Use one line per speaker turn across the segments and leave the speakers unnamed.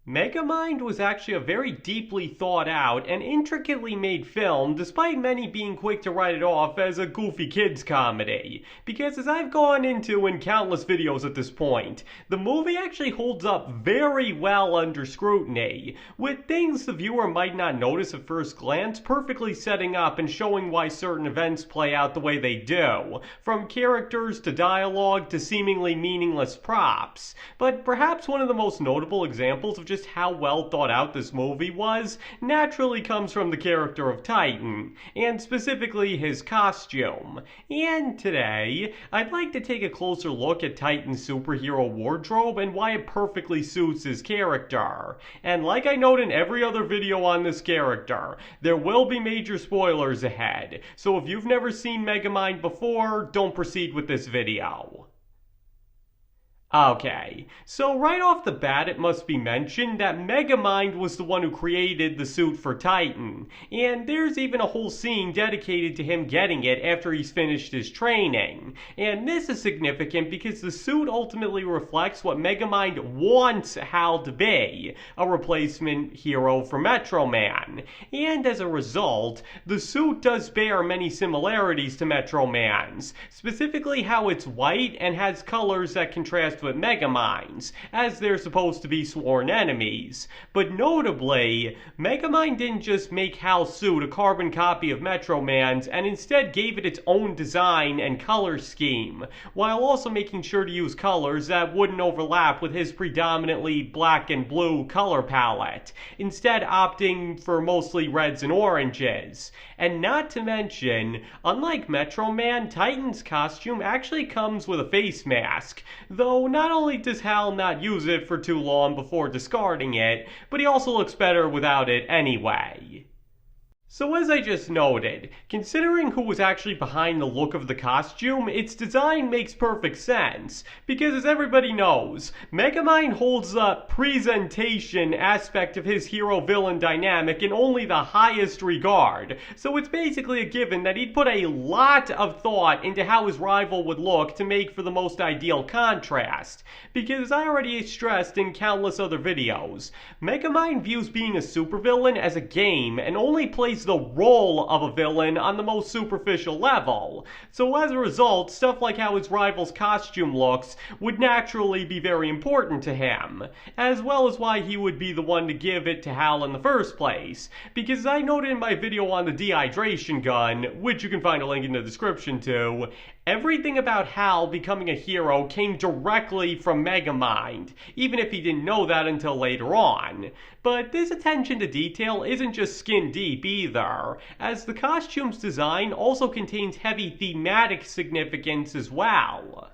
Megamind was actually a very deeply thought out and intricately made film, despite many being quick to write it off as a goofy kids comedy. Because as I've gone into in countless videos at this point, the movie actually holds up very well under scrutiny, with things the viewer might not notice at first glance perfectly setting up and showing why certain events play out the way they do, from characters to dialogue to seemingly meaningless props. But perhaps one of the most notable examples of just how well thought out this movie was naturally comes from the character of Titan, and specifically his costume. And today, I'd like to take a closer look at Titan's superhero wardrobe and why it perfectly suits his character. And like I note in every other video on this character, there will be major spoilers ahead, so if you've never seen Megamind before, don't proceed with this video. Okay, so right off the bat it must be mentioned that Megamind was the one who created the suit for Titan, and there's even a whole scene dedicated to him getting it after he's finished his training. And this is significant because the suit ultimately reflects what Megamind wants Hal to be, a replacement hero for Metro Man. And as a result, the suit does bear many similarities to Metro Man's, specifically how it's white and has colors that contrast with Megamind's, as they're supposed to be sworn enemies. But notably, Megamind didn't just make Hal's suit a carbon copy of Metro Man's and instead gave it its own design and color scheme, while also making sure to use colors that wouldn't overlap with his predominantly black and blue color palette, instead opting for mostly reds and oranges. And not to mention, unlike Metro Man, Titan's costume actually comes with a face mask, though not only does Hal not use it for too long before discarding it, but he also looks better without it anyway. So as I just noted, considering who was actually behind the look of the costume, its design makes perfect sense, because as everybody knows, Megamind holds the presentation aspect of his hero-villain dynamic in only the highest regard, so it's basically a given that he'd put a lot of thought into how his rival would look to make for the most ideal contrast, because as I already stressed in countless other videos, Megamind views being a supervillain as a game and only plays the role of a villain on the most superficial level. So as a result, stuff like how his rival's costume looks would naturally be very important to him, as well as why he would be the one to give it to Hal in the first place. Because as I noted in my video on the dehydration gun, which you can find a link in the description to, everything about Hal becoming a hero came directly from Megamind, even if he didn't know that until later on. But this attention to detail isn't just skin deep either, as the costume's design also contains heavy thematic significance as well.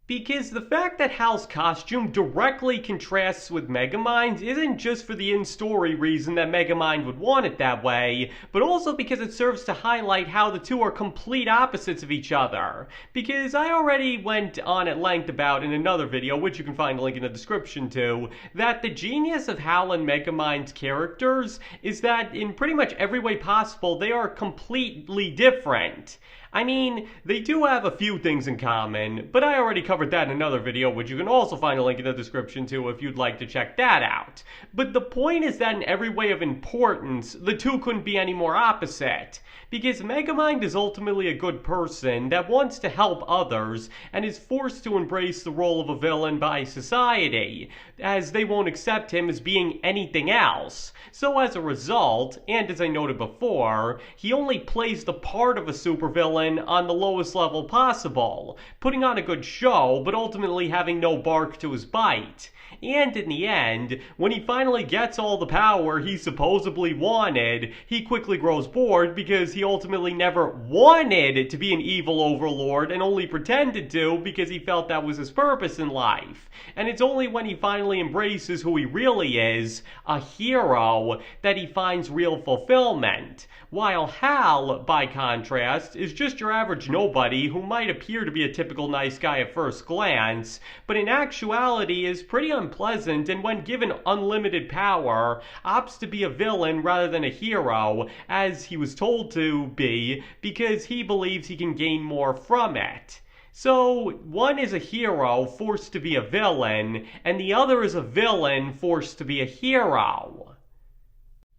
Because the fact that Hal's costume directly contrasts with Megamind's isn't just for the in-story reason that Megamind would want it that way, but also because it serves to highlight how the two are complete opposites of each other. Because I already went on at length about in another video, which you can find a link in the description to, that the genius of Hal and Megamind's characters is that in pretty much every way possible they are completely different. I mean, they do have a few things in common, but I already covered that in another video, which you can also find a link in the description to if you'd like to check that out. But the point is that in every way of importance, the two couldn't be any more opposite. Because Megamind is ultimately a good person that wants to help others and is forced to embrace the role of a villain by society, as they won't accept him as being anything else. So as a result, and as I noted before, he only plays the part of a supervillain on the lowest level possible, putting on a good show but ultimately having no bark to his bite. And in the end, when he finally gets all the power he supposedly wanted, he quickly grows bored because he ultimately never wanted to be an evil overlord and only pretended to because he felt that was his purpose in life. And it's only when he finally embraces who he really is, a hero, that he finds real fulfillment. While Hal, by contrast, is just your average nobody who might appear to be a typical nice guy at first glance, but in actuality is pretty unpleasant and when given unlimited power, opts to be a villain rather than a hero, as he was told to be, because he believes he can gain more from it. So, one is a hero forced to be a villain, and the other is a villain forced to be a hero.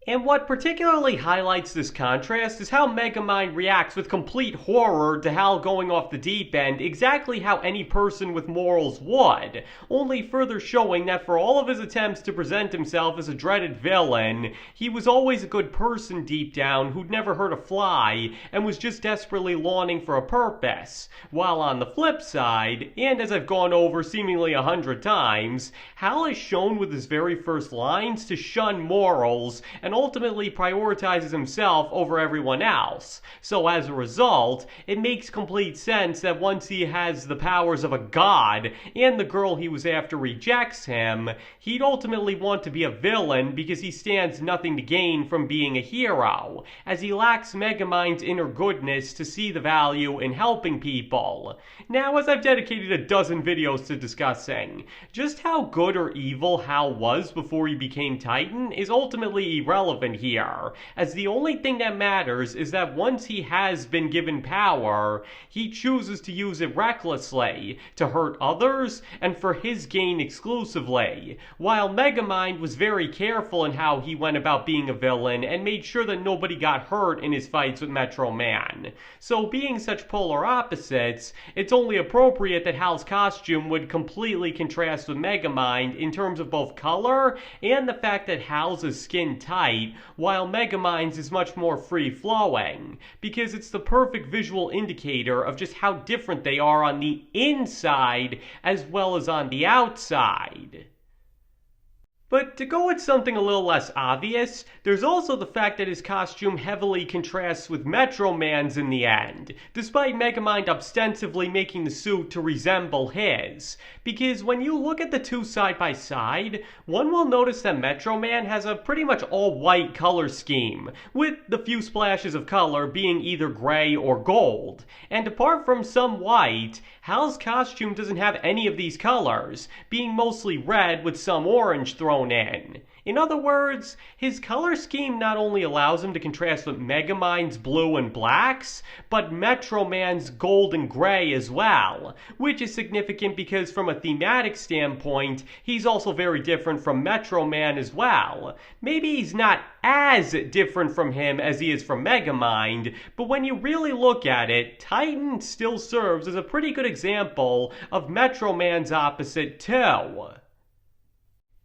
And what particularly highlights this contrast is how Megamind reacts with complete horror to Hal going off the deep end, exactly how any person with morals would, only further showing that for all of his attempts to present himself as a dreaded villain, he was always a good person deep down who'd never hurt a fly and was just desperately longing for a purpose. While on the flip side, and as I've gone over seemingly 100 times, Hal is shown with his very first lines to shun morals and ultimately prioritizes himself over everyone else. So as a result, it makes complete sense that once he has the powers of a god and the girl he was after rejects him, he'd ultimately want to be a villain because he stands nothing to gain from being a hero, as he lacks Megamind's inner goodness to see the value in helping people. Now, as I've dedicated a dozen videos to discussing, just how good or evil Hal was before he became Titan is ultimately irrelevant here, as the only thing that matters is that once he has been given power, he chooses to use it recklessly, to hurt others, and for his gain exclusively, while Megamind was very careful in how he went about being a villain and made sure that nobody got hurt in his fights with Metro Man. So being such polar opposites, it's only appropriate that Hal's costume would completely contrast with Megamind in terms of both color and the fact that Hal's is skin tight while Megamind's is much more free-flowing, because it's the perfect visual indicator of just how different they are on the inside as well as on the outside. But to go with something a little less obvious, there's also the fact that his costume heavily contrasts with Metro Man's in the end, despite Megamind ostensibly making the suit to resemble his. Because when you look at the two side by side, one will notice that Metro Man has a pretty much all-white color scheme, with the few splashes of color being either gray or gold. And apart from some white, Hal's costume doesn't have any of these colors, being mostly red with some orange thrown in. In other words, his color scheme not only allows him to contrast with Megamind's blue and blacks, but Metro Man's gold and gray as well, which is significant because from a thematic standpoint, he's also very different from Metro Man as well. Maybe he's not as different from him as he is from Megamind, but when you really look at it, Titan still serves as a pretty good example of Metro Man's opposite too.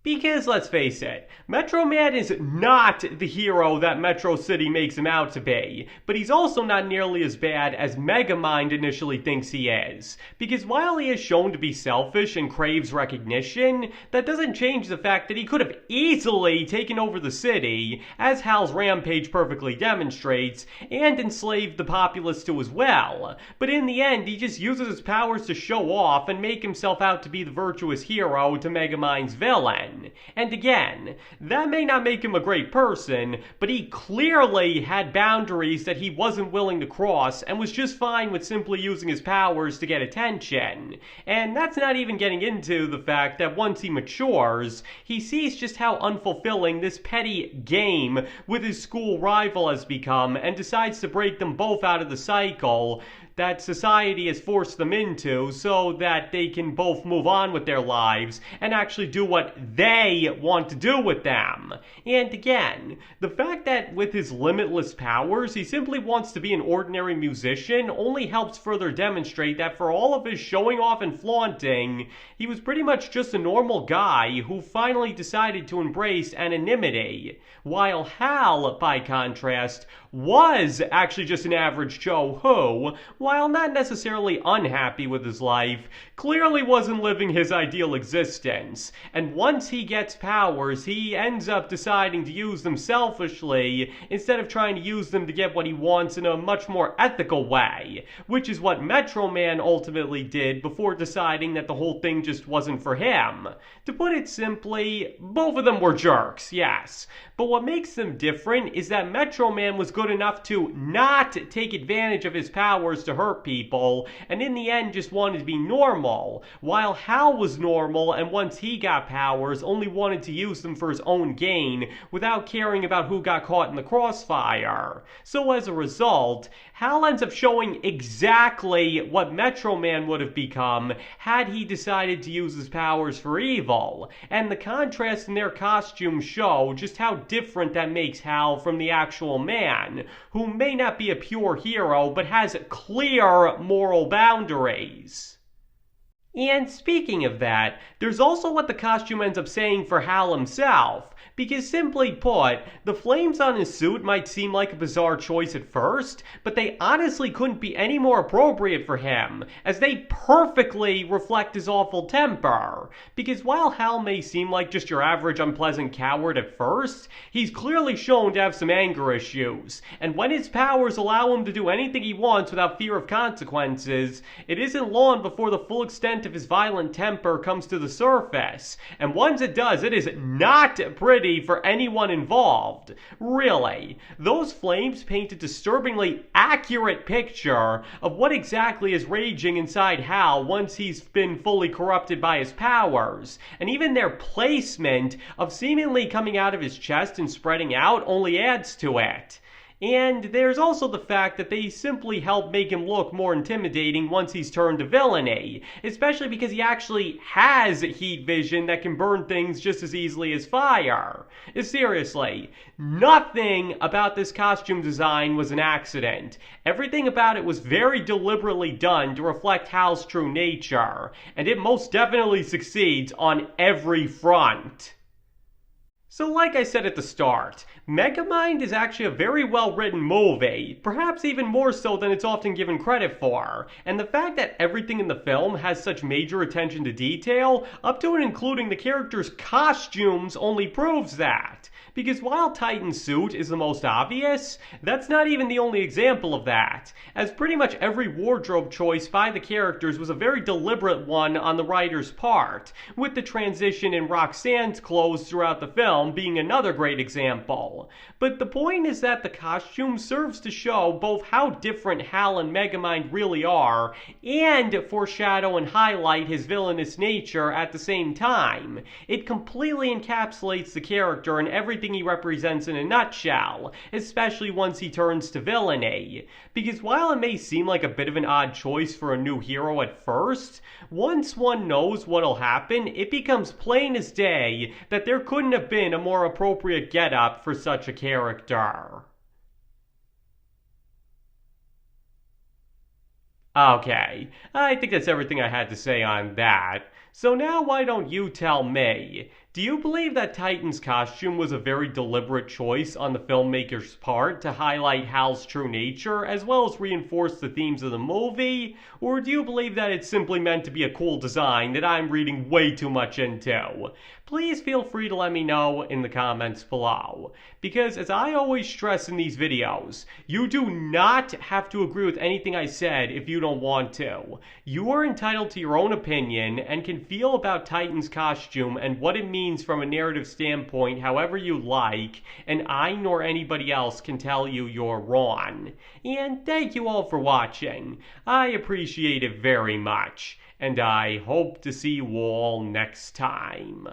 Because let's face it, Metro Man is not the hero that Metro City makes him out to be, but he's also not nearly as bad as Megamind initially thinks he is. Because while he is shown to be selfish and craves recognition, that doesn't change the fact that he could have easily taken over the city, as Hal's rampage perfectly demonstrates, and enslaved the populace to his will. But in the end, he just uses his powers to show off and make himself out to be the virtuous hero to Megamind's villain. And again, that may not make him a great person, but he clearly had boundaries that he wasn't willing to cross and was just fine with simply using his powers to get attention. And that's not even getting into the fact that once he matures, he sees just how unfulfilling this petty game with his school rival has become and decides to break them both out of the cycle that society has forced them into so that they can both move on with their lives and actually do what they want to do with them. And again, the fact that with his limitless powers he simply wants to be an ordinary musician only helps further demonstrate that for all of his showing off and flaunting, he was pretty much just a normal guy who finally decided to embrace anonymity. While Hal, by contrast, was actually just an average Joe who, while not necessarily unhappy with his life, clearly wasn't living his ideal existence. And once he gets powers, he ends up deciding to use them selfishly instead of trying to use them to get what he wants in a much more ethical way, which is what Metro Man ultimately did before deciding that the whole thing just wasn't for him. To put it simply, both of them were jerks, yes. But what makes them different is that Metro Man was good enough to not take advantage of his powers to to hurt people, and in the end just wanted to be normal, while Hal was normal and once he got powers only wanted to use them for his own gain without caring about who got caught in the crossfire. So as a result, Hal ends up showing exactly what Metro Man would have become had he decided to use his powers for evil, and the contrast in their costumes show just how different that makes Hal from the actual man, who may not be a pure hero but has clear moral boundaries. And speaking of that, there's also what the costume ends up saying for Hal himself, because simply put, the flames on his suit might seem like a bizarre choice at first, but they honestly couldn't be any more appropriate for him, as they perfectly reflect his awful temper. Because while Hal may seem like just your average unpleasant coward at first, he's clearly shown to have some anger issues, and when his powers allow him to do anything he wants without fear of consequences, it isn't long before the full extent of his violent temper comes to the surface, and once it does, it is not pretty for anyone involved. Really, those flames paint a disturbingly accurate picture of what exactly is raging inside Hal once he's been fully corrupted by his powers, and even their placement of seemingly coming out of his chest and spreading out only adds to it. And there's also the fact that they simply help make him look more intimidating once he's turned to villainy, especially because he actually has heat vision that can burn things just as easily as fire. Seriously, nothing about this costume design was an accident. Everything about it was very deliberately done to reflect Hal's true nature, and it most definitely succeeds on every front. So like I said at the start, Megamind is actually a very well written movie, perhaps even more so than it's often given credit for, and the fact that everything in the film has such major attention to detail, up to and including the characters' costumes, only proves that. Because while Titan's suit is the most obvious, that's not even the only example of that, as pretty much every wardrobe choice by the characters was a very deliberate one on the writer's part, with the transition in Roxanne's clothes throughout the film being another great example. But the point is that the costume serves to show both how different Hal and Megamind really are, and foreshadow and highlight his villainous nature at the same time. It completely encapsulates the character and everything he represents in a nutshell, especially once he turns to villainy. Because while it may seem like a bit of an odd choice for a new hero at first, once one knows what'll happen, it becomes plain as day that there couldn't have been a more appropriate getup for such a character. Okay, I think that's everything I had to say on that. So now why don't you tell me, do you believe that Titan's costume was a very deliberate choice on the filmmaker's part to highlight Hal's true nature as well as reinforce the themes of the movie? Or do you believe that it's simply meant to be a cool design that I'm reading way too much into? Please feel free to let me know in the comments below. Because as I always stress in these videos, you do not have to agree with anything I said if you don't want to. You are entitled to your own opinion and can feel about Titan's costume and what it means from a narrative standpoint however you like, and I nor anybody else can tell you you're wrong. And thank you all for watching. I appreciate it very much, and I hope to see you all next time.